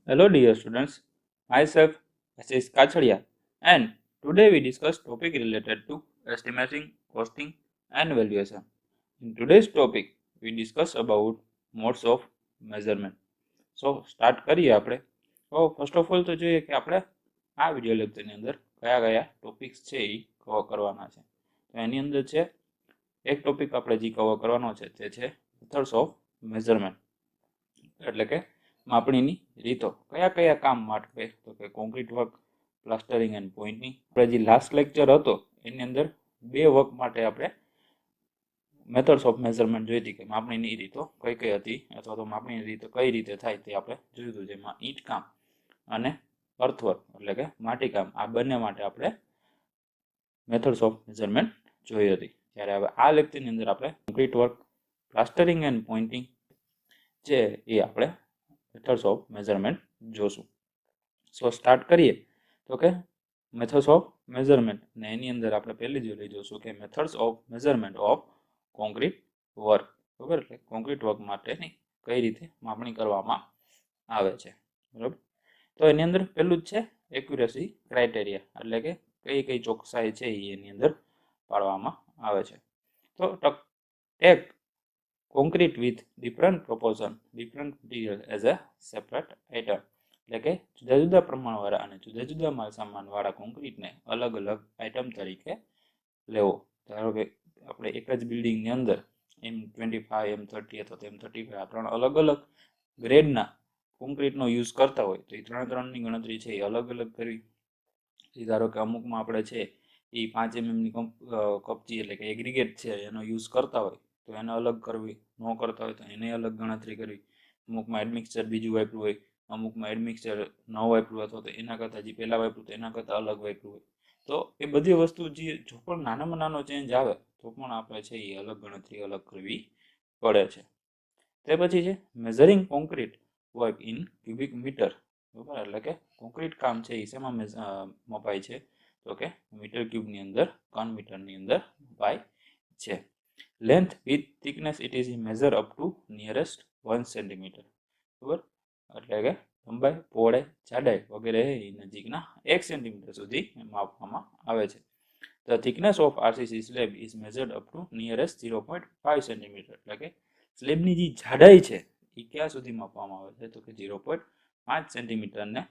Hello dear students, myself Ashish Kacharia and today we discuss topic related to estimating, costing and valuation. In today's topic we discuss about modes of measurement. So start કરીએ આપણે. તો first of all તો જોઈએ કે આપણે આ video લેક્ચરની અંદર કયા કયા ટોપિક્સ છે એ કવર કરવાના છે. તો એની અંદર છે એક ટોપિક આપણે જે કવર કરવાનો છે તે છે મેથડ્સ ઓફ મેઝરમેન્ટ એટલે કે માપણીની રીતો કયા કયા કામ માટે તો કે concrete work plastering and pointing આપણે જે લાસ્ટ લેક્ચર હતો એની અંદર બે વર્ક માટે આપણે મેથડ્સ ઓફ મેઝરમેન્ટ જોઈ હતી કે માપણીની રીતો કઈ કઈ હતી અથવા તો માપણીની રીતો કઈ રીતે થાય તે આપણે જોયું હતું જેમાં ઈંટ કામ અને અર્થવર્ક એટલે કે માટીકામ આ બંને માટે આપણે મેથડ્સ ઓફ મેઝરમેન્ટ જોઈ હતી ત્યારે હવે આ લેક્ચરની અંદર આપણે concrete work plastering and pointing છે એ આપણે મેથડ્સ ઓફ મેઝરમેન્ટ જોશું. સો સ્ટાર્ટ કરીએ તો કે મેથડ્સ ઓફ મેઝરમેન્ટ ને એની અંદર આપણે પહેલી જોઈ જોશું કે methods of measurement of concrete work. બરાબર, એટલે કોન્ક્રીટ વર્ક માટેની કઈ રીતે માપણી કરવામાં આવે છે. બરાબર, તો એની અંદર પહેલું જ છે એક્યુરેસી ક્રાઇટેરિયા એટલે કે કઈ કઈ ચોકસાઈ છે એની અંદર પાડવામાં આવે છે. તો tech concrete with different proportion different material as a separate item એટલે કે જુદા જુદા પ્રમાણવાળા અને જુદા જુદા માલ સામાનવાળા કોન્ક્રીટને અલગ અલગ આઇટમ તરીકે લેવો. ધારો કે આપણે એક જ બિલ્ડિંગની અંદર M25 M30 અથવા M35 આ ત્રણ અલગ અલગ ગ્રેડના કોન્ક્રીટનો યુઝ કરતા હોય તો એ ત્રણની ગણતરી છે એ અલગ અલગ કરવી. ધારો કે અમુકમાં આપણે છે એ 5 mmની કપચી એટલે કે એગ્રીગેટ છે એનો યુઝ કરતા હોય તો એને અલગ કરવી, ન કરતા હોય તો એને અલગ ગણતરી કરવી. અમુકમાં એડમિક્સચર બીજું વાપર્યું હોય, અમુકમાં એડમિક્સચર ન વાપર્યું અથવા તો એના કરતાં જે પહેલાં વાપર્યું તો એના કરતાં અલગ વાપર્યું હોય તો એ બધી વસ્તુ જે જો પણ નાનામાં નાનો ચેન્જ આવે તો પણ આપણે છે એ અલગ ગણતરી અલગ કરવી પડે છે. તે પછી છે measuring concrete work in cubic metre. બરાબર, એટલે કે કોન્ક્રીટ કામ છે એ શેમાં મપાય છે તો કે મીટર ક્યુબની અંદર ઘન મીટરની અંદર મપાય છે. Length with thickness it is measure up to nearest 1 centimetre. બરાબર, એટલે કે લંબાઈ, પહોળાઈ, જાડાઈ વગેરે એ નજીકના 1 સેન્ટીમીટર સુધી માપવામાં આવે છે. The thickness of RCC slab is measured up to nearest 0.5 centimetre એટલે કે સ્લેબની જે જાડાઈ છે એ ક્યાં સુધી માપવામાં આવે છે તો કે 0.5 સેન્ટીમીટરને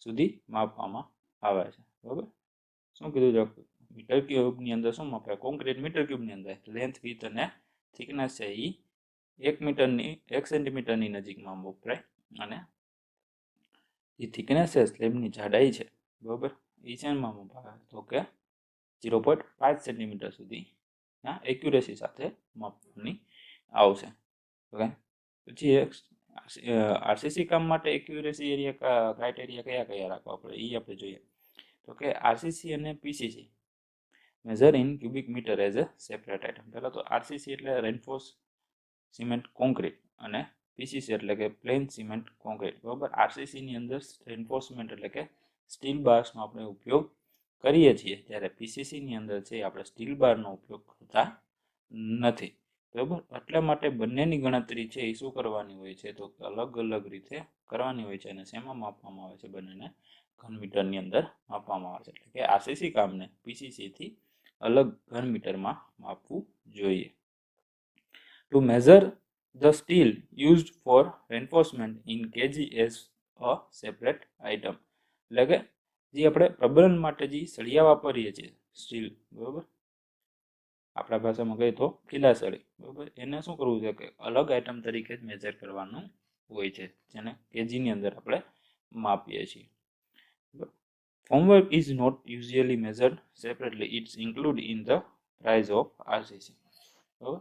સુધી માપવામાં આવે છે. બરાબર, શું કીધું છે મીટર ક્યુબની અંદર શું માપાય કોન્ક્રીટ મીટર ક્યુબની અંદર લેન્થ વિથ અને થિકનેસ છે એ 1 સેન્ટીમીટરની નજીકમાં વપરાય અને જે થિકનેસ છે સ્લેબની જાડાઈ છે બરાબર એ શેમાં મપાય તો કે 0.5 સેન્ટીમીટર સુધી એક્યુરેસી સાથે માપવાની આવશે. ઓકે, પછી આરસીસી કામ માટે એક્યુરેસી એરિયા ક્રાઇટેરિયા કયા કયા રાખવા પડે એ આપણે જોઈએ તો કે આરસીસી અને PCC measure in cubic metre as a separate item. પહેલાં તો આરસીસી એટલે રેન્ફોર્સ સિમેન્ટ કોન્ક્રીટ અને પીસીસી એટલે કે પ્લેન સિમેન્ટ કોન્ક્રીટ. બરાબર, આરસીસીની અંદર રેન્ફોર્સમેન્ટ એટલે કે સ્ટીલ બાર્સનો આપણે ઉપયોગ કરીએ છીએ જ્યારે પીસીસીની અંદર છે આપણે સ્ટીલ બારનો ઉપયોગ કરતા નથી. બરાબર, એટલા માટે બંનેની ગણતરી છે એ શું કરવાની હોય છે તો અલગ અલગ રીતે કરવાની હોય છે અને શેમાં માપવામાં આવે છે બંનેને ઘન મીટરની અંદર માપવામાં આવે છે. એટલે કે આરસીસી કામને પીસીસીથી અલગ ઘન મીટરમાં માપવું જોઈએ. To measure the steel used for reinforcement in kg as a separate item એટલે કે જે આપણે પ્રબલન માટે જે સળિયા વાપરીએ છીએ સ્ટીલ બરાબર આપણા ભાષામાં કહીએ તો ખીલાસળી બરાબર એને શું કરવું છે કે અલગ આઇટમ તરીકે જ મેજર કરવાનું હોય છે જેને કેજીની અંદર આપણે માપીએ છીએ. Formwork is not usually measured separately, it's included in the price of RCC. બરાબર,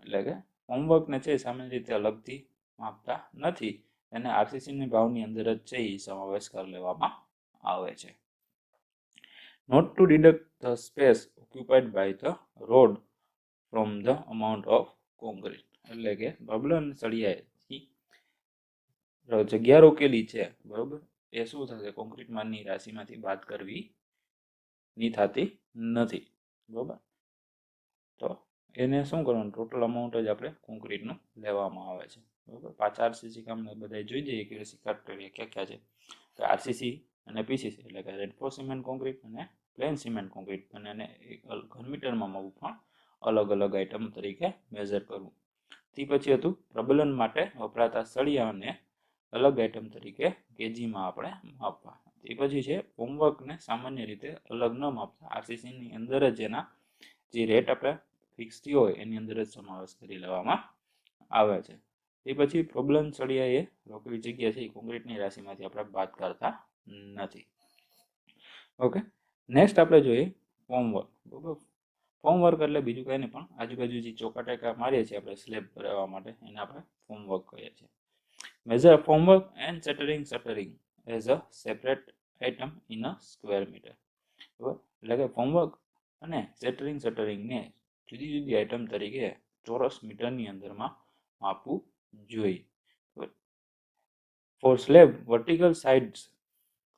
એટલે કે હોમવર્કને છે સામાન્ય રીતે અલગથી માપતા નથી એને આરસીસીની ભાવની અંદર જ છે એ સમાવેશ કરી લેવામાં આવે છે. Not to deduct the space occupied by the rod from the amount of concrete એટલે કે પ્રબલન સળિયાએ જગ્યા રોકેલી છે બરાબર એ શું થશે કોન્ક્રીટમાંની રાશિમાંથી બાદ કરવી ની થતી નથી. બરાબર, તો એને શું કરવાનું ટોટલ અમાઉન્ટ જ આપણે કોન્ક્રીટનું લેવામાં આવે છે. બરાબર. 5 આરસીસી કામને બધા જોઈ જઈએ એક્યુરેસી ક્રાઇટેરિયા ક્યાં ક્યાં છે. તો આરસીસી અને પીસીસી એટલે કે રેનફોર્સ સિમેન્ટ કોન્ક્રીટ અને પ્લેન સિમેન્ટ કોન્ક્રીટ બંનેને ઘન મીટરમાં માપવું પણ અલગ અલગ આઇટમ તરીકે મેઝર કરવું. તે પછી હતું પ્રબલન માટે વપરાતા સળિયાને અલગ આઇટમ તરીકે કેજીમાં આપણે માપવા. તે પછી છે હોમવર્કને સામાન્ય રીતે અલગ ન માપતા આરસીસીની અંદર જ એના જે રેટ આપણે ફિક્સ થયો હોય એની અંદર જ સમાવેશ કરી લેવામાં આવે છે. તે પછી પ્રબલન સળિયા એ રોકેલી જગ્યા છે એ કોન્ક્રીટની રાશિમાંથી આપણે બાદ કરતા નથી. ઓકે, નેક્સ્ટ આપણે જોઈએ ફોર્મવર્ક. બરાબર. ફોર્મવર્ક એટલે બીજું કંઈ નહીં પણ આજુબાજુ જે ચોકા ટેકા મારીએ છીએ આપણે સ્લેબ બનાવવા માટે એને આપણે ફોર્મવર્ક કહીએ છીએ. Measure formwork and shuttering as a separate item in a square meter. બરાબર. એટલે કે ફોર્મવર્ક અને શટરિંગને જુદી જુદી આઇટમ તરીકે ચોરસ મીટરની અંદરમાં માપવું જોઈએ. For slab vertical sides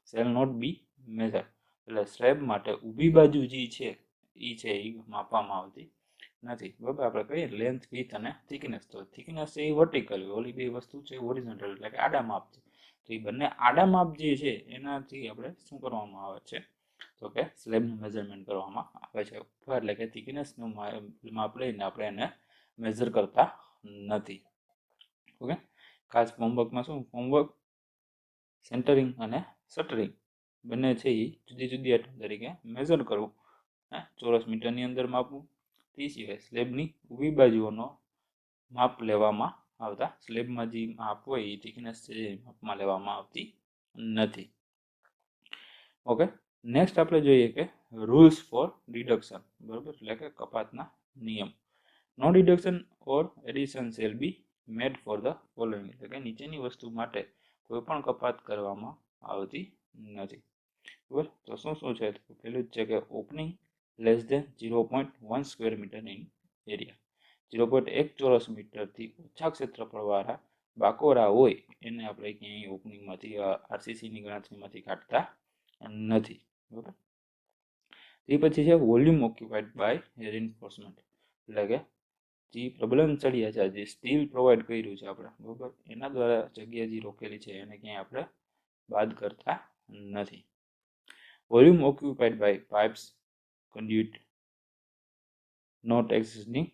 shall not be measured. એટલે સ્લેબ માટે ઊભી બાજુ જે છે એ માપવામાં આવતી નથી. બરાબર. આપણે કહીએ લેન્થ, વિડ્થ અને થિકનેસ. તો થિકનેસ છે એ વર્ટિકલ, ઓલી બે વસ્તુ છે હોરિઝોન્ટલ એટલે કે આડા માપ છે. તો એ બંને આડા માપ જે છે એનાથી આપણે શું કરવામાં આવે છે તો કે સ્લેબનું મેઝરમેન્ટ કરવામાં આવે છે. એટલે કે થિકનેસનું માપ લઈને આપણે એને મેઝર કરતા નથી. ઓકે, ખાસ ફોર્મવર્કમાં શું ફોર્મવર્ક, સેન્ટરિંગ અને શટરિંગ બંને છે એ જુદી જુદી આઇટમ તરીકે મેઝર કરવું, ચોરસ મીટરની અંદર માપવું. તે સિવાય સ્લેબની ઊભી બાજુઓનો માપ લેવામાં આવતા સ્લેબમાં જે માપ હોય એ થિકનેસ છે એ માપમાં લેવામાં આવતી નથી. ઓકે, નેક્સ્ટ આપણે જોઈએ કે રૂલ્સ ફોર ડિડક્શન. બરાબર. એટલે કે કપાતના નિયમ. No deduction or addition shall be made for the following. એટલે કે નીચેની વસ્તુ માટે કોઈ પણ કપાત કરવામાં આવતી નથી. બરાબર. તો શું છે? પહેલું જ છે કે opening less than 0.1 square metre in area. 0.1 ચોરસ મીટરથી ઓછા ક્ષેત્રફળવાળા બાકોરા હોય એને આપણે ક્યાંય ઓપનિંગમાંથી આરસીસીની ગણતરીમાંથી કાઢતા નથી. બરાબર. તે પછી છે વોલ્યુમ ઓક્યુપાઈડ બાય રિઇન્ફોર્સમેન્ટ. એટલે કે જે પ્રબલન સળિયા છે જે સ્ટીલ પ્રોવાઈડ કર્યું છે આપણે, બરાબર, એના દ્વારા જગ્યા જે રોકેલી છે એને ક્યાંય આપણે બાદ કરતા નથી. Volume occupied by pipes, conduit not exceeding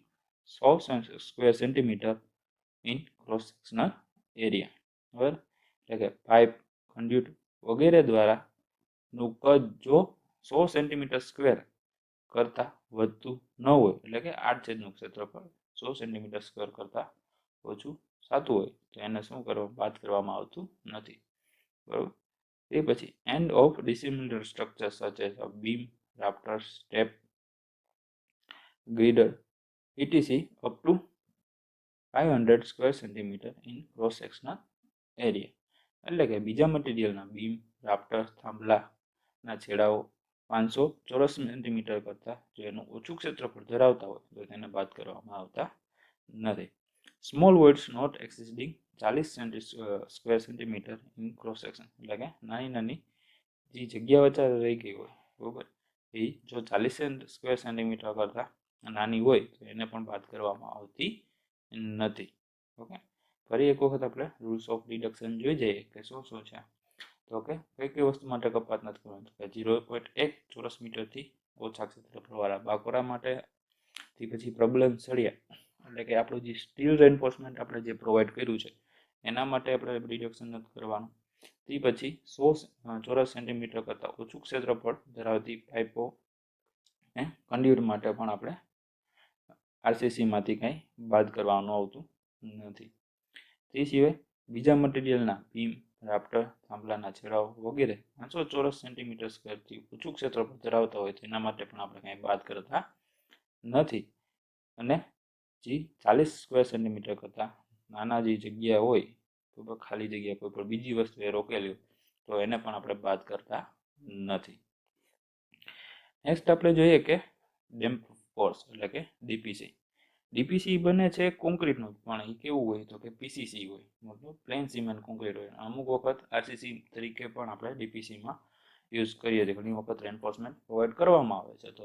100 square centimeter in cross sectional area. બરાબર. એટલે કે પાઇપ, conduit વગેરે દ્વારા નું કદ જો 100 સેન્ટીમીટર સ્ક્વેર કરતા વધતું ન હોય, એટલે કે આડછેદનું ક્ષેત્રફળ 100 સેન્ટીમીટર સ્ક્વેર કરતા ઓછું થતું હોય તો એને શું બાદ કરવામાં આવતું નથી. બરાબર. એ પછી end of dissimilar structure such as a beam, rafters, step, girder, etc. up to 500 square centimetre in cross sectional area. એટલે કે બીજા મટીરિયલના બીમ, રાફ્ટર્સ, થાંભલાના છેડાઓ 500 ચોરસ સેન્ટીમીટર કરતાં જો એનું ઓછું ક્ષેત્રફળ ધરાવતા હોય તો તેને બાદ કરવામાં આવતા નથી. Small voids not exceeding 40 square centimetre in cross section. એટલે કે નાની નાની જે જગ્યા વચ્ચે રહી ગઈ હોય, બરાબર, એ જો 40 સ્ક્વેર સેન્ટીમીટર કરતાં નાની હોય તો એને પણ બાદ કરવામાં આવતી નથી. ઓકે, ફરી એક વખત આપણે રૂલ્સ ઓફ ડિડક્શન જોઈ જઈએ કે શું છે. તો કે કઈ કઈ વસ્તુ માટે કપાત નથી કરવાનું. કે 0.1 ચોરસ મીટરથી ઓછા ક્ષેત્રફળવાળા બાકોરા માટે. તે પછી પ્રબલન સળિયા એટલે કે આપણું જે સ્ટીલ રેન્ફોર્સમેન્ટ આપણે જે પ્રોવાઈડ કર્યું છે એના માટે આપણે ડિડક્શન નથી કરવાનું. તે પછી 100 ચોરસ સેન્ટીમીટર કરતાં ઓછું ક્ષેત્રફળ ધરાવતી પાઇપો કન્ડ્યુટ માટે પણ આપણે આરસીસીમાંથી કંઈ બાદ કરવાનું આવતું નથી. તે સિવાય બીજા મટીરિયલના બીમ, રાફ્ટર, થાંભલાના છેડાઓ વગેરે 500 ચોરસ સેન્ટીમીટર સ્ક્વેરથી ઓછું ક્ષેત્રફળ ધરાવતા હોય તો એના માટે પણ આપણે કંઈ બાદ કરતા નથી. અને જે 40 સ્ક્વેર સેન્ટીમીટર કરતાં નાના જે જગ્યા હોય, તો ખાલી જગ્યા કોઈ પણ બીજી વસ્તુ એ રોકેલી હોય તો એને પણ આપણે બાદ કરતા નથી. નેક્સ્ટ આપણે જોઈએ કે ડેમ્પ ફોર્સ એટલે કે ડીપીસી. ડીપીસી બને છે કોન્ક્રીટનું, પણ એ કેવું હોય તો કે પીસીસી હોય, મતલબ પ્લેન સિમેન્ટ કોન્ક્રીટ હોય. અમુક વખત આરસીસી તરીકે પણ આપણે ડીપીસીમાં યુઝ કરીએ છીએ. ઘણી વખત રેન્ફોર્સમેન્ટ પ્રોવાઈડ કરવામાં આવે છે તો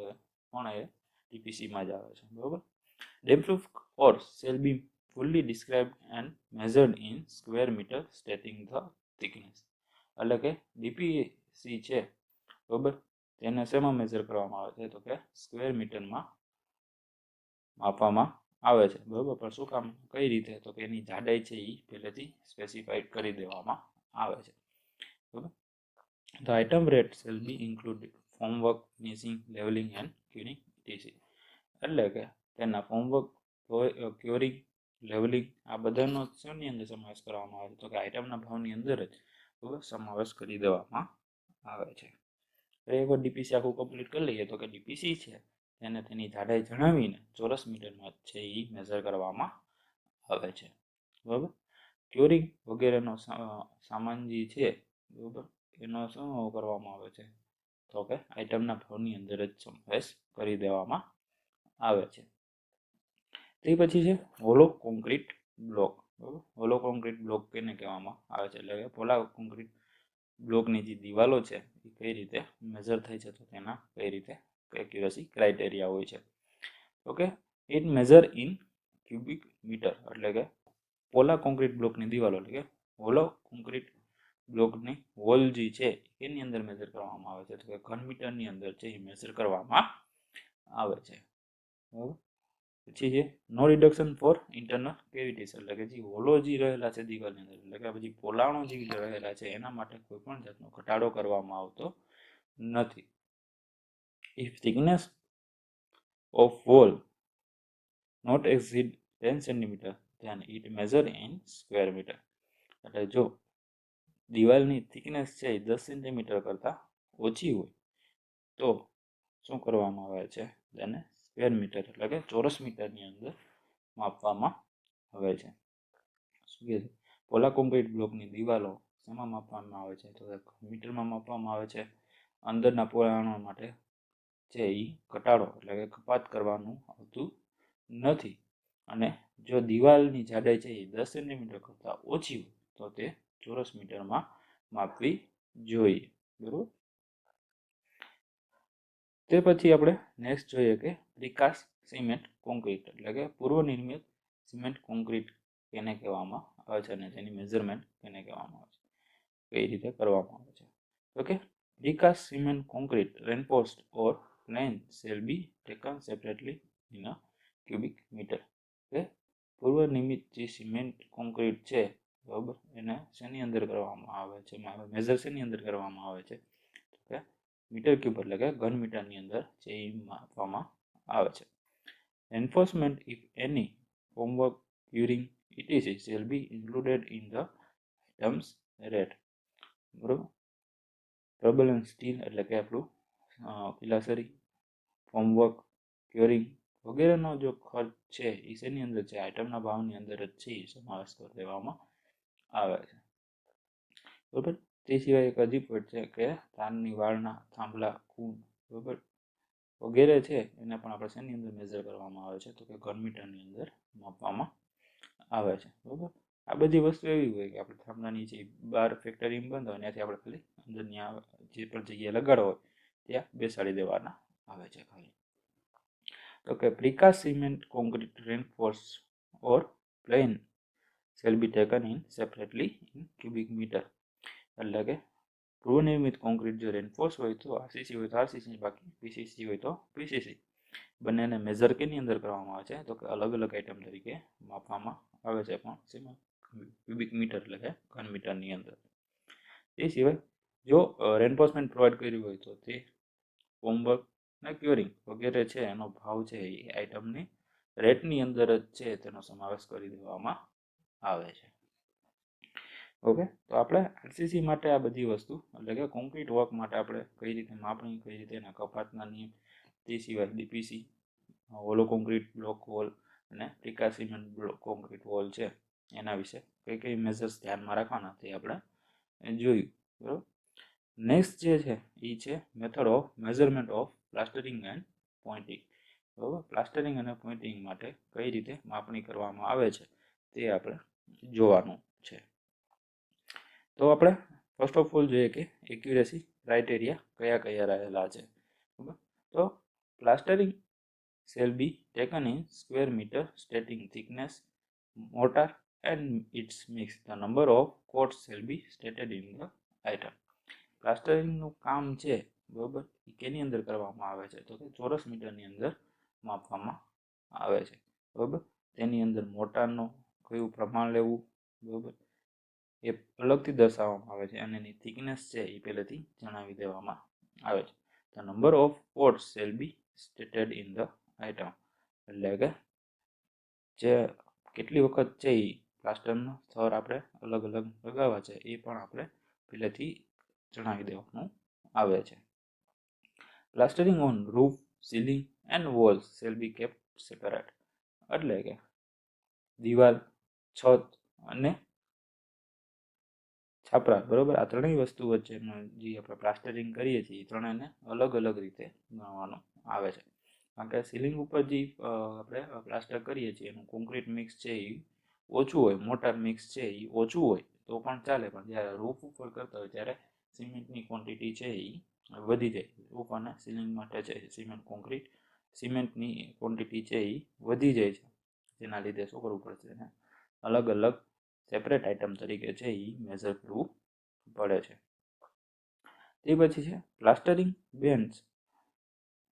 પણ એ ડીપીસીમાં જ આવે છે. બરાબર. Damp proof force shall be fully described and measured in square meter stating the thickness. એટલે કે ડીપીસી છે બરાબર, તેને શેમાં મેજર કરવામાં આવે છે તો કે સ્ક્વેર મીટરમાં માપવામાં આવે છે બરાબર. પણ શું કામ, કઈ રીતે, તો કે એની જાડાઈ છે એ પહેલેથી સ્પેસિફાઈડ કરી દેવામાં આવે છે બરાબર. The item rate shall be included formwork, finishing, leveling and curing etc. એટલે કે તેના ફોર્મવર્ક, ક્યોરિંગ, લેવલિંગ આ બધાનો શેની અંદર સમાવેશ કરવામાં આવે છે તો કે આઇટમના ભાવની અંદર જ બરાબર સમાવેશ કરી દેવામાં આવે છે. એકવાર ડીપીસી આખું કમ્પ્લીટ કરી લઈએ તો કે ડીપીસી છે તેને તેની જાડાઈ જણાવીને ચોરસ મીટરમાં છે એ મેઝર કરવામાં આવે છે બરાબર. ક્યોરિંગ વગેરેનો સામાન જે છે બરાબર એનો શું કરવામાં આવે છે તો કે આઇટમના ભાવની અંદર જ સમાવેશ કરી દેવામાં આવે છે. તે પછી છે હોલો કોન્ક્રીટ બ્લોક બરાબર. હોલો કોન્ક્રીટ બ્લોક કેને કહેવામાં આવે છે એટલે કે પોલા કોન્ક્રીટ બ્લોકની જે દિવાલો છે એ કઈ રીતે મેઝર થાય છે તો તેના કઈ રીતે એક્યુરસી ક્રાઇટેરિયા હોય છે okay. It measure in cubic metre એટલે કે પોલા કોન્ક્રીટ બ્લોકની દિવાલો એટલે કે હોલો કોન્ક્રીટ બ્લોકની હોલ જે છે એની અંદર મેઝર કરવામાં આવે છે તો કે ઘન મીટરની અંદર છે એ મેઝર કરવામાં આવે છે બરાબર. પછી છે નો રિડક્શન ફોર ઇન્ટરનલ કેવિટીઝ એટલે કે જે હોલો જે રહેલા છે દિવાલની અંદર એટલે કે પછી પોલાણો જે રહેલા છે એના માટે કોઈ પણ જાતનો ઘટાડો કરવામાં આવતો નથી. If thickness of wall not exceed 10 cm then it measure in square meter એટલે જો દિવાલની થિકનેસ છે 10 સેન્ટીમીટર કરતાં ઓછી હોય તો શું કરવામાં આવે છે તેને સ્ક્વેર મીટર એટલે કે ચોરસ મીટરની અંદર માપવામાં આવે છે. શું કહે છે પોલા કોન્ક્રીટ બ્લોકની દિવાલો શેમાં માપવામાં આવે છે તો મીટરમાં માપવામાં આવે છે. અંદરના પોલાણો માટે છે એ ઘટાડો એટલે કે કપાત કરવાનું આવતું નથી અને જો દિવાલની જાડાઈ છે એ 10 સેન્ટીમીટર કરતાં ઓછી હોય તો તે ચોરસ મીટરમાં માપવી જોઈએ બરાબર. તે પછી આપણે નેક્સ્ટ જોઈએ કે પ્રીકાસ્ટ સિમેન્ટ કોન્ક્રીટ એટલે કે પૂર્વ નિર્મિત સિમેન્ટ કોન્ક્રીટ કેને કહેવામાં આવે છે અને તેની મેઝરમેન્ટ કેને કહેવામાં આવે છે, કઈ રીતે કરવામાં આવે છે. Okay. Precast cement concrete reinforced or plain shall be taken separately in a cubic meter. કે પૂર્વ નિર્મિત જે સિમેન્ટ કોન્ક્રીટ છે બરાબર એને શેની અંદર કરવામાં આવે છે, મેઝર શેની અંદર કરવામાં આવે છે તો કે મીટર ક્યુબ એટલે કે ઘન મીટરની અંદર છે એ માપવામાં આવે છે. Enforcement if any formwork, curing etc shall be included in the items rate બરાબર. રબર એન્ડ સ્ટીલ એટલે કે આપણું પિલાસરી, ફોર્મવર્ક, ક્યોરિંગ વગેરેનો જો ખર્ચ છે એ શેની અંદર છે આઇટમના ભાવની અંદર જ છે એ સમાવેશ કરી દેવામાં આવે છે બરાબર. તે સિવાય એક હજી પણ છે કે ધાનની વાળના થાંભલા, ખૂન બરાબર વગેરે છે એને પણ આપણે શેની અંદર મેઝર કરવામાં આવે છે તો કે ઘન મીટરની અંદર માપવામાં આવે છે બરાબર. આ બધી વસ્તુ એવી હોય કે આપણે થાંભલાની જે બહાર ફેક્ટરીમાં બંધ હોય ત્યાંથી આપણે ખાલી અંદરની જે પણ જગ્યાએ લગાડો હોય ત્યાં બેસાડી દેવાના આવે છે ખાલી. તો કે precast cement concrete reinforced or plain shall be taken in separately in cubic meter એટલે કે પૂર્વનિર્મિત કોન્ક્રીટ જો રેનફોર્સ હોય તો આરસીસી હોય તો આરસીસી, બાકી પીસીસી હોય તો પીસીસી, બંનેને મેઝર કેની અંદર કરવામાં આવે છે તો કે અલગ અલગ આઇટમ તરીકે માપવામાં આવે છે પણ શેમાં ક્યુબિક મીટર એટલે કે ઘન મીટરની અંદર. એ સિવાય જો રેન્ફોર્સમેન્ટ પ્રોવાઈડ કર્યું હોય તો તે ફોર્મવર્ક ને ક્યોરિંગ વગેરે છે એનો ભાવ છે એ આઇટમની રેટની અંદર જ છે તેનો સમાવેશ કરી દેવામાં આવે છે ઓકે. તો આપણે આરસીસી માટે આ બધી વસ્તુ એટલે કે કોન્ક્રીટ વર્ક માટે આપણે કઈ રીતે માપણી, કઈ રીતે એના કપાતના નિયમ, તે સિવાય DPC, hollow concrete block wall અને precast cement block concrete wall છે એના વિશે કઈ કઈ મેઝર્સ ધ્યાનમાં રાખવાના તે આપણે જોયું બરાબર. નેક્સ્ટ જે છે એ છે method of measurement of plastering and pointing બરાબર. પ્લાસ્ટરિંગ અને પોઇન્ટિંગ માટે કઈ રીતે માપણી કરવામાં આવે છે તે આપણે જોવાનું છે. તો આપણે ફર્સ્ટ ઓફ ઓલ જોઈએ કે એક્યુરેસી ક્રાઇટેરિયા કયા કયા રહેલા છે બરાબર. તો plastering shall be taken in square meter stating thickness mortar and its mix. The number of coats shall be stated in the item. પ્લાસ્ટરિંગનું કામ છે બરાબર એ કેની અંદર કરવામાં આવે છે તો કે ચોરસ મીટરની અંદર માપવામાં આવે છે બરાબર. તેની અંદર મોટારનો કયું પ્રમાણ લેવું બરાબર એ અલગથી દર્શાવવામાં આવે છે અને એની થિકનેસ છે એ પહેલેથી જણાવી દેવામાં આવે છે. The number of quotes shall be stated in the item, એટલે કે જે કેટલી વખત છે એ પ્લાસ્ટરનો સ્તર આપણે અલગ અલગ લગાવવા છે એ પણ આપણે પહેલેથી જણાવી દેવાનું આવે છે. Plastering on roof, ceiling and walls shall be kept separate, એટલે કે દિવાલ, છત અને છાપરા બરાબર આ ત્રણેય વસ્તુ વચ્ચેનો જે આપણે પ્લાસ્ટરિંગ કરીએ છીએ એ ત્રણેયને અલગ અલગ રીતે ગણવાનું આવે છે. કારણ કે સીલિંગ ઉપર જે આપણે પ્લાસ્ટર કરીએ છીએ એનું કોન્ક્રીટ મિક્સ છે એ ઓછું હોય, મોટાર મિક્સ છે એ ઓછું હોય તો પણ ચાલે, પણ જ્યારે રૂફ ઉપર કરતા હોય ત્યારે સિમેન્ટની ક્વોન્ટિટી છે એ વધી જાય. રૂફ અને સીલિંગ માટે છે સિમેન્ટ કોન્ક્રીટ સિમેન્ટની ક્વોન્ટિટી છે એ વધી જાય છે, જેના લીધે શું કરવું પડશે એને અલગ અલગ સેપરેટ આઇટમ તરીકે છે એ મેઝર કરવું પડે છે. તે પછી છે plastering bands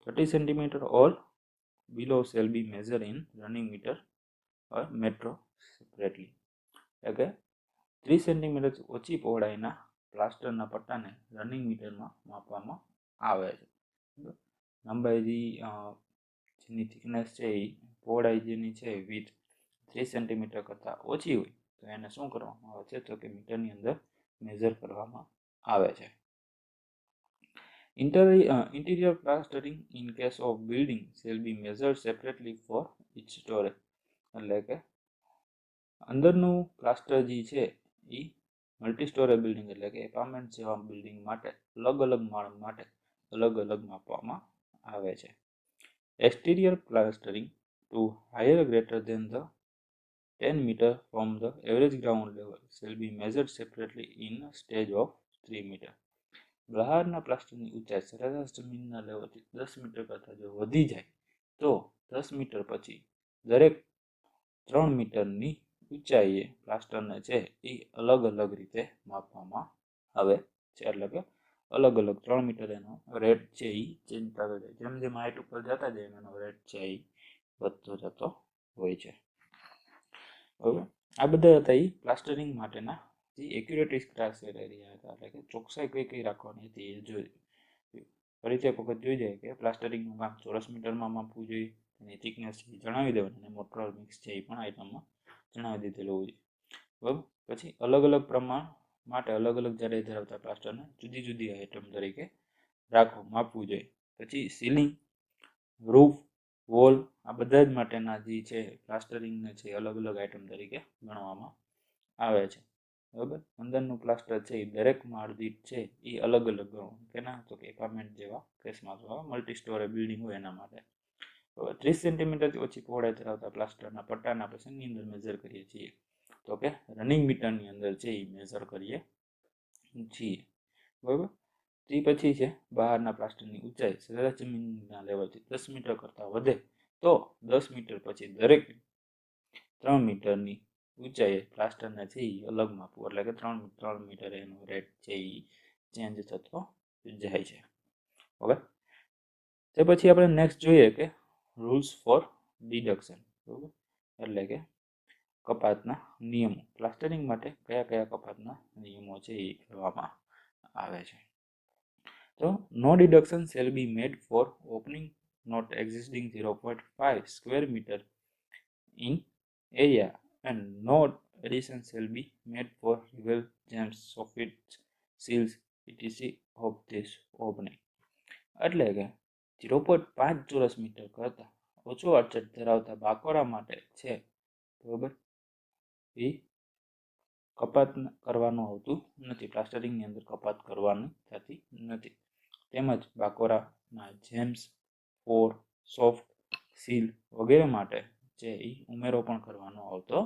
30 centimetre or below shall be measured in running meter or metro separately, એટલે કે 30 સેન્ટીમીટર ઓછી પહોળાઈના પ્લાસ્ટરના પટ્ટાને રનિંગ મીટરમાં માપવામાં આવે છે. લંબાઈ જેની થિકનેસ છે એ પહોળાઈ જેની છે વિથ 30 સેન્ટીમીટર કરતાં ઓછી હોય તો એને શું કરવામાં આવે છે તો કે મીટરની અંદર મેઝર કરવામાં આવે છે. Interior plastering in case of building shall be measured separately for each story, એટલે કે અંદરનું પ્લાસ્ટર જે છે એ મલ્ટી સ્ટોરી બિલ્ડિંગ એટલે કે એપાર્ટમેન્ટ જેવા બિલ્ડિંગ માટે અલગ અલગ માળ માટે અલગ અલગ માપવામાં આવે છે. Exterior plastering to higher greater than the 10 meter from the average ground level shall be measured separately in a stage of 3 meter. બહારના પ્લાસ્ટરની ઊંચાઈ સરેરાશ જમીનના લેવલથી 10 મીટર કરતાં જો વધી જાય તો 10 મીટર પછી દરેક 3 મીટરની ઊંચાઈએ પ્લાસ્ટરને છે એ અલગ અલગ રીતે માપવામાં આવે છે, એટલે કે અલગ અલગ 3 મીટર એનો રેટ છે એ ચેન્જ થતો જાય. જેમ જેમ હાઈટ ઉપર જતા જાય એનો રેટ છે એ વધતો જતો હોય છે. બરાબર, આ બધા હતા એ પ્લાસ્ટરિંગ માટેના જે એક્યુરેટ ક્રાઇટેરિયા હતા, એટલે કે ચોકસાઈ કઈ કઈ રાખવાની હતી એ જોઈ. ફરીથી એક વખત જોઈ જાય કે પ્લાસ્ટરિંગનું કામ ચોરસ મીટરમાં માપવું જોઈએ, એની થિકનેસ જણાવી દેવાની અને મોટર મિક્સ છે એ પણ આઇટમમાં જણાવી દીધેલું હોય છે. બરાબર, પછી અલગ અલગ પ્રમાણ માટે અલગ અલગ જાડાઈ ધરાવતા પ્લાસ્ટરને જુદી જુદી આઇટમ તરીકે રાખવું માપવું જોઈએ. પછી સીલિંગ, રૂફ, વોલ આ બધા જ માટેના જે છે પ્લાસ્ટરિંગને છે અલગ અલગ આઇટમ તરીકે ગણવામાં આવે છે. બરાબર, અંદરનું પ્લાસ્ટર છે એ દરેક માળ દીઠ છે એ અલગ અલગ ગણવું, કેના તો કે એપાર્ટમેન્ટ જેવા કેસમાં અથવા મલ્ટી સ્ટોરી બિલ્ડિંગ હોય એના માટે. 30 સેન્ટીમીટરથી ઓછી પહોળાઈ ધરાવતા પ્લાસ્ટરના પટ્ટાના આપણે શેની અંદર મેઝર કરીએ છીએ તો કે રનિંગ મીટરની અંદર છે એ મેઝર કરીએ છીએ. બરાબર, તે પછી છે બહારના પ્લાસ્ટરની ઊંચાઈ સરેરાશ જમીનના લેવલથી 10 મીટર કરતાં વધે તો 10 મીટર પછી દરેક 3 મીટરની ઊંચાઈએ પ્લાસ્ટરને છે એ અલગ માપવું, એટલે કે 3 મીટર એનો રેટ છે એ ચેન્જ થતો જાય છે. ઓકે, તે પછી આપણે નેક્સ્ટ જોઈએ કે રૂલ્સ ફોર ડિડક્શન. બરાબર, એટલે કે કપાતના નિયમો. પ્લાસ્ટરિંગ માટે કયા કયા કપાતના નિયમો છે એ કરવામાં આવે છે. તો no deduction shall be made for opening not existing 0.5 square metre in area and no addition shall be made for rival jams, soffits, seals, etc. of this opening. એટલે કે 0.5 ચોરસ મીટર કરતાં ઓછો અડચણ ધરાવતા બાકોરા માટે છે બરાબર એ કપાત કરવાનું આવતું નથી, પ્લાસ્ટરિંગની અંદર કપાત કરવાની થતી નથી. તેમજ બાકોરાના જેમ્સ, ફોર, સોફ્ટ, સીલ વગેરે માટે જે એ ઉમેરો પણ કરવાનો આવતો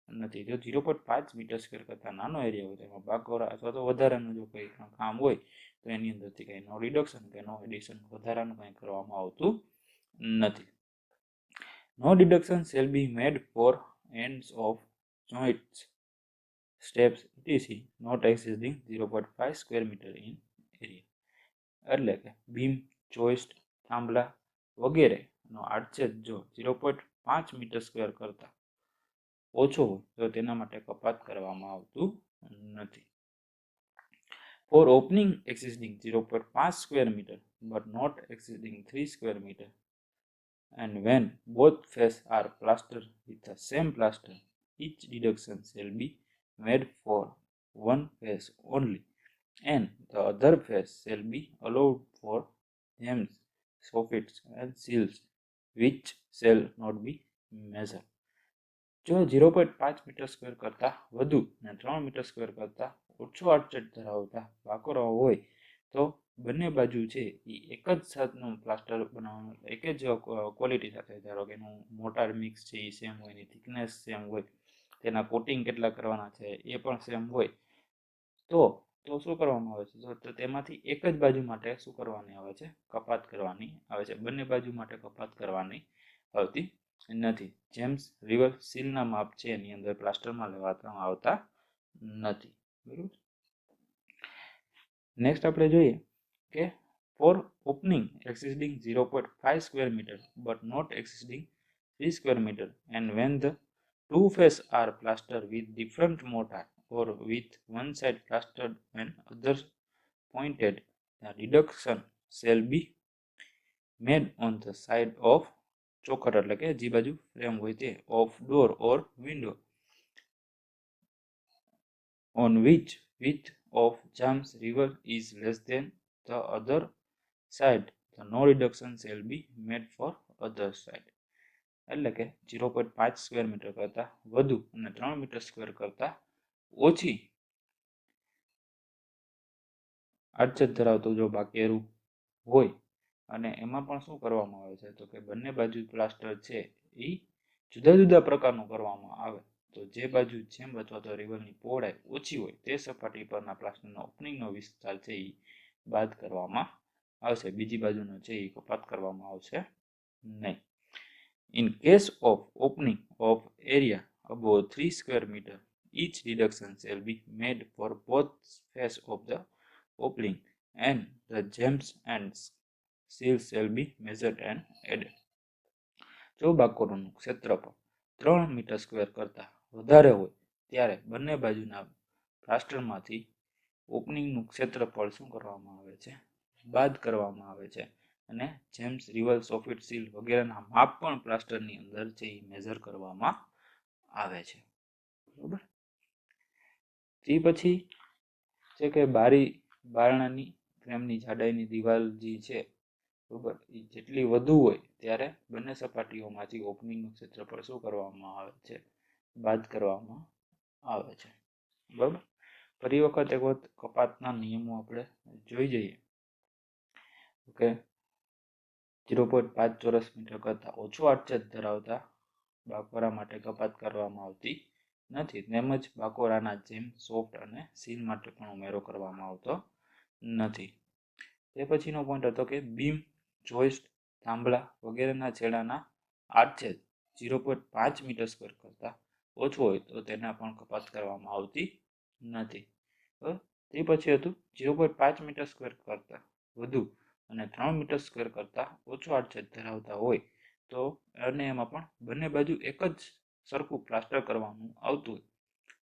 નથી. જો 0.5 મીટર સ્ક્વેર કરતાં નાનો એરિયા હોય તેમાં બાકોરા અથવા તો વધારાનું જો કંઈ કામ હોય તો એની અંદરથી કંઈ નો રિડક્શન કે નો એડિશન વધારાનું કંઈ કરવામાં આવતું નથી. No deduction shall be made for ends of joints, steps etc. not exceeding 0.5 square meter in area. એટલે કે બીમ, જોઇસ્ટ, થાંભલા વગેરેનો આડછેદ જો 0.5 મીટર સ્ક્વેર કરતા ઓછો હોય તો તેના માટે કપાત કરવામાં આવતું નથી. For opening exceeding 0.5 square meter but not exceeding 3 square meter, and when both faces are plastered with the same plaster, each deduction shall be made for one face only, and the other face shall be allowed for gems, soffits and seals, which shall not be measured. જો 0.5 metre square કરતાં વધુ અને 3 metre square કરતાં ઓછો આડછેદ ધરાવતા બાકોરા હોય તો બંને બાજુ છે એ એક જ સાથનું પ્લાસ્ટર બનાવવાનું, એક જ ક્વોલિટી સાથે, ધારો કે એનું મોટાર મિક્સ છે એ સેમ હોય, એની થિકનેસ સેમ હોય, તેના કોટિંગ કેટલા કરવાના છે એ પણ સેમ હોય, તો શું કરવામાં આવે છે? તો તેમાંથી એક જ બાજુ માટે શું કરવાની આવે છે? કપાત કરવાની આવે છે. બંને બાજુ માટે કપાત કરવાની આવતી નથી. જેમ્સ, રિવર, સીલના માપ છે એની અંદર પ્લાસ્ટરમાં લેવામાં આવતા નથી. બરાબર. નેક્સ્ટ આપણે જોઈએ કે four opening exceeding 0.5 square meter but not exceeding 3 square meter, and when the two faces are plastered with different mortar or with one side plastered and other pointed, the deduction shall be made on the side of ચોખટ એટલે કે જે બાજુ frame હોય તે of door or window on which width of James river is less than the other side, the no reduction shall be made for other side. એટલે કે 0.5 square metre કરતાં વધુ અને 3 મીટર સ્ક્વેર કરતાં ઓછી આડછેદ ધરાવતું જો બાકેરું હોય અને એમાં પણ શું કરવામાં આવે છે? તો કે બંને બાજુ પ્લાસ્ટર છે એ જુદા જુદા પ્રકારનું કરવામાં આવે તો જે બાજુ જેમ અથવા તો રિવરની પહોળાઈ ઓછી હોય તે સપાટી પરના પ્લાસ્ટરના ઓપનિંગનો વિસ્તાર છે એ બાદ કરવામાં આવશે, બીજી બાજુનો છે એ કપાત કરવામાં આવશે નહીં. In case of opening of area above 3 square meter, each deduction shall be made for both faces of the opening, and the gems and seals shall be measured and added. જો બાકોરોનું ક્ષેત્રફળ 3 મીટર સ્ક્વેર કરતાં વધારે હોય ત્યારે બંને બાજુના પ્લાસ્ટરમાંથી ઓપનિંગનું ક્ષેત્રફળ શું કરવામાં આવે છે? બાદ કરવામાં આવે છે, અને જેમ્સ, રિવલ, સોફિટ, સીલ વગેરેના માપ પણ પ્લાસ્ટરની અંદર છે એ મેજર કરવામાં આવે છે. બરાબર. તે પછી છે કે બારણાની ફ્રેમની જાડાઈની દિવાલ જે છે, બરાબર, એ જેટલી વધુ હોય ત્યારે બંને સપાટીઓમાંથી ઓપનિંગનું ક્ષેત્રફળ શું કરવામાં આવે છે? બાદ કરવામાં આવે છે. બરાબર. ફરી વખત એક વખત કપાતના નિયમો આપણે જોઈ જઈએ. ઓકે, 0.5 ચોરસ મીટર કરતાં ઓછો આડછેદ ધરાવતા બાકોરા માટે કપાત કરવામાં આવતી નથી, તેમજ બાકોરાના જેમ, સોફ્ટ અને સીલ માટે પણ ઉમેરો કરવામાં આવતો નથી. તે પછીનો પોઈન્ટ હતો કે બીમ, જોઇસ્ટ, થાંભલા વગેરેના છેડાના આડછેદ 0.5 મીટર સ્ક્વેર કરતાં ઓછો હોય તો તેના પણ કપાત કરવામાં આવતી નથી. તે પછી હતું 0.5 મીટર સ્ક્વેર કરતાં વધુ અને 3 મીટર સ્ક્વેર કરતાં ઓછો આડછેદ ધરાવતા હોય તો અને એમાં પણ બંને બાજુ એક જ સરખું પ્લાસ્ટર કરવાનું આવતું હોય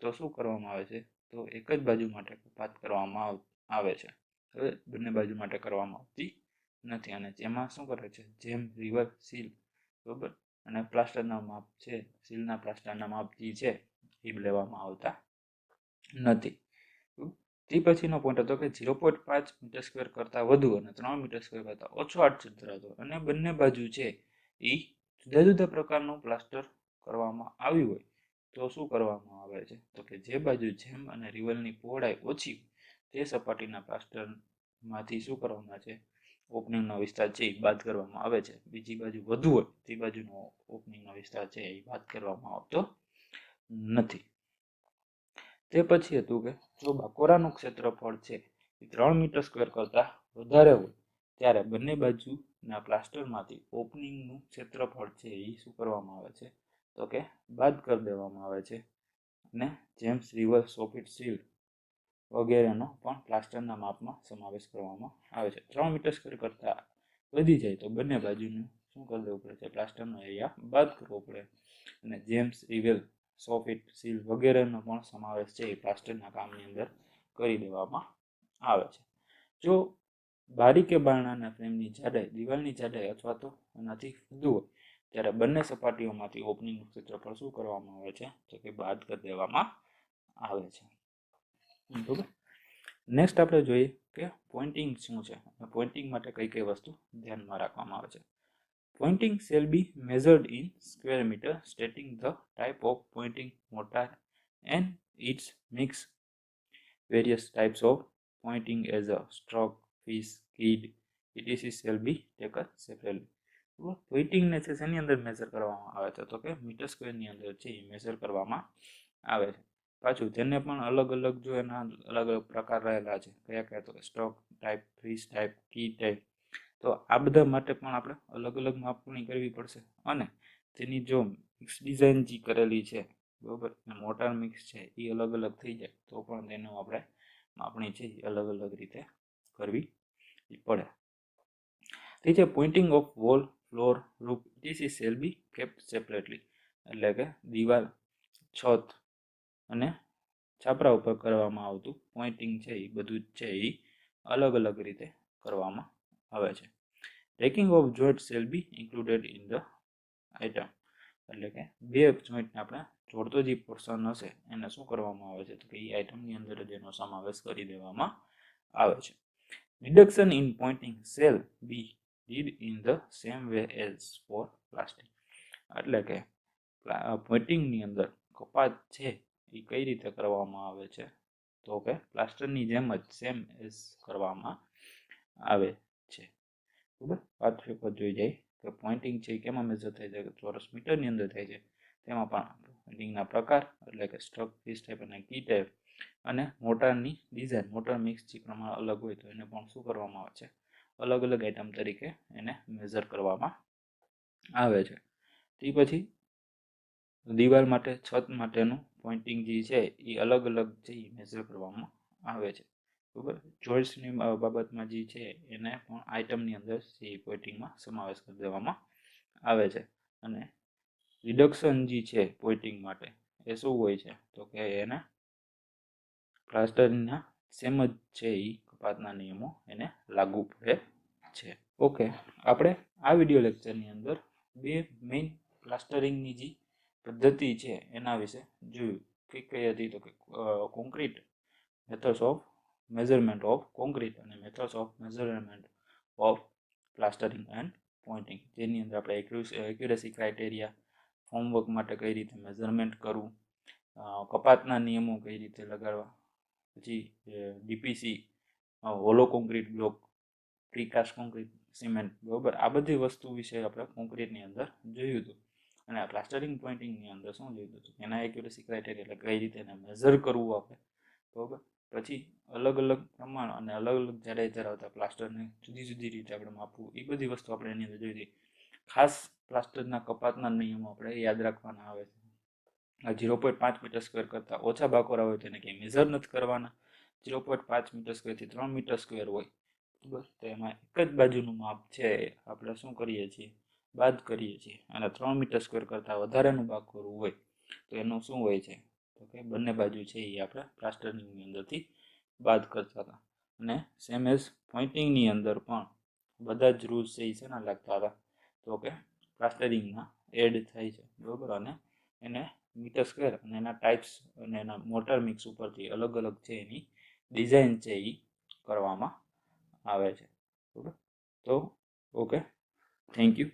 તો શું કરવામાં આવે છે? તો એક જ બાજુ માટે કપાત કરવામાં આવે છે. હવે બંને બાજુ માટે કરવામાં આવતી નથી, અને જેમાં શું કરે છે? જેમ, રિવર, સીલ, બરાબર, અને પ્લાસ્ટરના માપ છે, સીલના પ્લાસ્ટરના માપ જે છે એ લેવામાં આવતા નથી. તે પછીનો પોઈન્ટ હતો કે 0.5 મીટર સ્ક્વેર કરતાં વધુ અને 3 મીટર સ્ક્વેર કરતાં ઓછો આડછેદ ધરાવતો અને બંને બાજુ છે એ જુદા જુદા પ્રકારનું પ્લાસ્ટર કરવામાં આવ્યું હોય તો શું કરવામાં આવે છે? તો કે જે બાજુ જેમ અને રિવલની પહોળાઈ ઓછી તે સપાટીના પ્લાસ્ટરમાંથી શું કરવામાં છે? ઓપનિંગનો વિસ્તાર છે એ બાદ કરવામાં આવે છે. બીજી બાજુ વધુ હોય તે બાજુનો ઓપનિંગનો વિસ્તાર છે એ બાદ કરવામાં આવતો નથી. તે પછી હતું કે જો બાકોરાનું ક્ષેત્રફળ છે એ 3 મીટર સ્ક્વેર કરતાં વધારે હોય ત્યારે બંને બાજુના પ્લાસ્ટરમાંથી ઓપનિંગનું ક્ષેત્રફળ છે એ શું કરવામાં આવે છે? તો કે બાદ કરી દેવામાં આવે છે અને જેમ્સ રિવર સોફિટ સીલ વગેરેનો પણ પ્લાસ્ટરના માપમાં સમાવેશ કરવામાં આવે છે. 3 મીટર સ્ક્વેર કરતાં વધી જાય તો બંને બાજુનું શું કરી દેવું પડે છે, પ્લાસ્ટરનો એરિયા બાદ કરવો પડે. અને જેમ્સ રિવેલ સોફિટ સીલ વગેરેનો પણ સમાવેશ છે એ પ્લાસ્ટરના કામની અંદર કરી દેવામાં આવે છે. જો બારી કે બારણાના ફ્રેમની જાડાઈ દિવાલની જાડાઈ અથવા તો એનાથી વધુ હોય ત્યારે બંને સપાટીઓમાંથી ઓપનિંગનું ક્ષેત્રફળ શું કરવામાં આવે છે, તો કે બાદ કરી દેવામાં આવે છે. બરાબર. નેક્સ્ટ આપણે જોઈએ કે પોઇન્ટિંગ શું છે. પોઇન્ટિંગ માટે કઈ કઈ વસ્તુ ધ્યાનમાં રાખવામાં આવે છે. Pointing shall be measured in square meter, stating the type of pointing mortar and its mix. Various types of pointing as a stroke, fish, kid, etc. shall be taken separately. Pointing ને છે શેની અંદર measure કરવામાં આવે છે, તો કે metre સ્ક્વેરની અંદર છે એ મેઝર કરવામાં આવે છે. પાછું તેને પણ અલગ અલગ જો એના અલગ અલગ પ્રકાર રહેલા છે, કયા કયા, તો કે સ્ટ્રોક ટાઈપ, ફિશ ટાઈપ, કી ટાઈપ. તો આ બધા માટે પણ આપણે અલગ અલગ માપણી કરવી પડશે. અને તેની જો મિક્સ ડિઝાઇન જે કરેલી છે, બરાબર, મોટર મિક્સ છે એ અલગ અલગ થઈ જાય તો પણ તેનું આપણે માપણી છે એ અલગ અલગ રીતે કરવી પડે. તે છે pointing of wall, floor, roof, etc. shall be kept separately. એટલે કે દિવાલ, છત અને છાપરા ઉપર કરવામાં આવતું પોઇન્ટિંગ છે એ બધું છે એ અલગ અલગ રીતે કરવામાં આવે છે. Taking of joint shall be included in the item. એટલે કે બે જોઈન્ટને આપણે જોડતો જે પોર્શન હશે એને શું કરવામાં આવે છે, તો કે એ આઇટમની અંદર જ એનો સમાવેશ કરી દેવામાં આવે છે. Reduction in pointing shall be did in the same way as for plastic. એટલે કે પોઇન્ટિંગની અંદર કપાત છે એ કઈ રીતે કરવામાં આવે છે, તો કે પ્લાસ્ટરની જેમ જ સેમ એઝ કરવામાં આવે છે. બરાબર. વાત ફેરફાર જોઈ જાય કે પોઇન્ટિંગ છે એ કેમાં મેઝર થાય છે, ચોરસ મીટરની અંદર થાય છે. તેમાં પણ પોઇન્ટિંગના પ્રકાર એટલે કે સ્ટ્રોક, ફિશ ટાઈપ અને કી ટાઈપ, અને મોટરની ડિઝાઇન, મોટર મિક્સ જે પ્રમાણે અલગ હોય તો એને પણ શું કરવામાં આવે છે, અલગ અલગ આઇટમ તરીકે એને મેઝર કરવામાં આવે છે. તે પછી દિવાલ માટે, છત માટેનું પોઇન્ટિંગ જે છે એ અલગ અલગ છે એ મેઝર કરવામાં આવે છે. બરાબર. જોઈન્ટ્સની બાબતમાં જે છે એને પણ આઇટમની અંદર એ પોઇન્ટિંગમાં સમાવેશ કરી દેવામાં આવે છે. અને રિડક્શન જે છે પોઇન્ટિંગ માટે એ શું હોય છે, તો કે એને પ્લાસ્ટરના સેમ જ છે એ કપાતના નિયમો એને લાગુ પડે છે. ઓકે, આપણે આ વિડીયો લેક્ચરની અંદર બે મેઇન પ્લાસ્ટરિંગની જે પદ્ધતિ છે એના વિશે જોયું. કઈ કઈ હતી, તો કે concrete methods of measurement of concrete અને methods of measurement of plastering and pointing, જેની અંદર આપણે એક્યુરેસી ક્રાઇટેરિયા, ફોર્મવર્ક માટે કઈ રીતે મેઝરમેન્ટ કરવું, કપાતના નિયમો કઈ રીતે લગાડવા, પછી DPC, hollow concrete block, precast concrete cement, બરાબર, આ બધી વસ્તુ વિશે આપણે કોન્ક્રીટની અંદર જોયું હતું. અને આ પ્લાસ્ટરિંગ પોઇન્ટિંગની અંદર શું જોયું હતું, એના એક્યુરેસી ક્રાઇટેરિયા એટલે કઈ રીતે એને મેઝર કરવું આપણે, બરાબર. પછી અલગ અલગ પ્રમાણ અને અલગ અલગ જાડાઈ ધરાવતા પ્લાસ્ટરને જુદી જુદી રીતે આપણે માપવું, એ બધી વસ્તુ આપણે એની અંદર જોઈ હતી. ખાસ પ્લાસ્ટરના કપાતના નિયમો આપણે યાદ રાખવાના આવે છે. 0.5 મીટર સ્ક્વેર કરતાં ઓછા બાકોરા હોય તેને કંઈ મેઝર નથી કરવાના. 0.5 મીટર સ્ક્વેરથી 3 મીટર સ્ક્વેર હોય, બરાબર, તો એમાં એક જ બાજુનું માપ છે આપણે શું કરીએ છીએ, બાદ કરીએ છીએ. અને 3 મીટર સ્ક્વેર કરતાં વધારેનું બાકોરું હોય તો એનું શું હોય છે, તો કે બંને બાજુ છે એ આપણે પ્લાસ્ટરિંગની અંદરથી બાદ કરતા હતા. અને સેમ એઝ પોઇન્ટિંગની અંદર પણ બધા જ રૂલ્સ છે એ શેના લાગતા હતા, તો કે પ્લાસ્ટરિંગના એડ થાય છે, બરાબર. અને એને મીટર સ્ક્વેર અને એના ટાઈપ્સ અને એના મોટર મિક્સ ઉપરથી અલગ અલગ છે એની ડિઝાઇન છે એ કરવામાં આવે છે, બરાબર. તો ઓકે, થેન્ક યુ.